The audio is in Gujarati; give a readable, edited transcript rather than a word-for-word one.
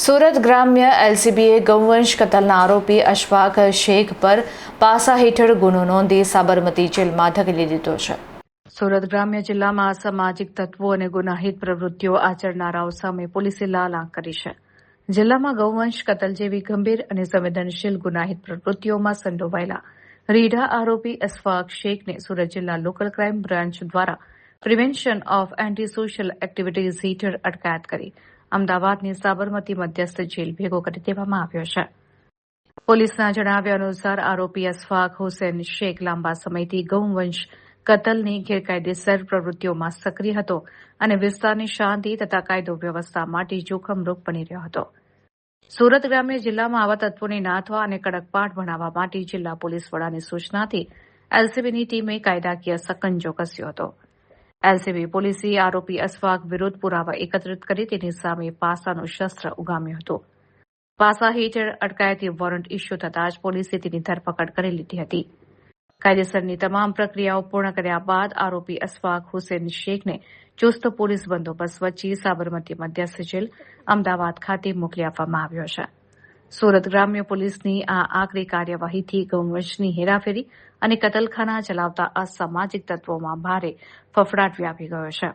સુરત ગ્રામ્ય એલસીબીએ ગૌવંશ કતલના આરોપી અશફાક શેખ પર પાસા હેઠળ ગુનો નોંધી સાબરમતી જેલમાં ધકેલી દીધો છે. સુરત ગ્રામ્ય જિલ્લામાં અસામાજિક તત્વો અને ગુનાહિત પ્રવૃત્તિઓ આચરનારાઓ સામે પોલીસે લાલ આંખ કરી છે. જિલ્લામાં ગૌવંશ કતલ જેવી ગંભીર અને સંવેદનશીલ ગુનાહિત પ્રવૃત્તિઓમાં સંડોવાયેલા રીઢા આરોપી અશફાક શેખને સુરત જિલ્લા લોકલ ક્રાઇમ બ્રાન્ચ દ્વારા prevention of anti social activities હેઠળ અટકાયત કરી અમદાવાદની સાબરમતી મધ્યસ્થ જેલ ભેગો કરી દેવામાં આવ્યો છે. પોલીસના જણાવ્યા અનુસાર આરોપી અશફાક હુસેન શેખ લાંબા સમયથી ગૌવંશ કતલની ગેરકાયદેસર પ્રવૃત્તિઓમાં સક્રિય હતો અને વિસ્તારની શાંતિ તથા કાયદો વ્યવસ્થા માટે જોખમરૂપ બની રહ્યો હતો. સુરત ગ્રામ્ય જિલ્લામાં આવા તત્વોને નાથવા અને કડક પાઠ ભણાવવા માટે જિલ્લા પોલીસ વડાની સૂચનાથી એલસીબીની ટીમે કાયદાકીય સકંજો કસ્યો હતો. એલસીબી પોલીસે આરોપી અશફાક વિરુદ્ધ પુરાવા એકત્રિત કરી તેની સામે પાસાનું શસ્ત્ર ઉગામ્યું હતું. પાસા હેઠળ અટકાયતી વોરંટ ઇસ્યુ થતાં જ પોલીસે તેની ધરપકડ કરી લીધી હતી. કાયદેસરની તમામ પ્રક્રિયાઓ પૂર્ણ કર્યા બાદ આરોપી અશફાક હુસેન શેખને ચુસ્ત પોલીસ બંદોબસ્ત વચ્ચે સાબરમતી મધ્યસ્થ જેલ અમદાવાદ ખાતે મોકલી આપવામાં આવ્યો છે. સુરત ગ્રામ્ય પોલીસની આ આકરી કાર્યવાહીથી ગૌવંશની હેરાફેરી અને કતલખાના ચલાવતા અસામાજિક તત્વોમાં ભારે ફફડાટ વ્યાપી ગયો છે.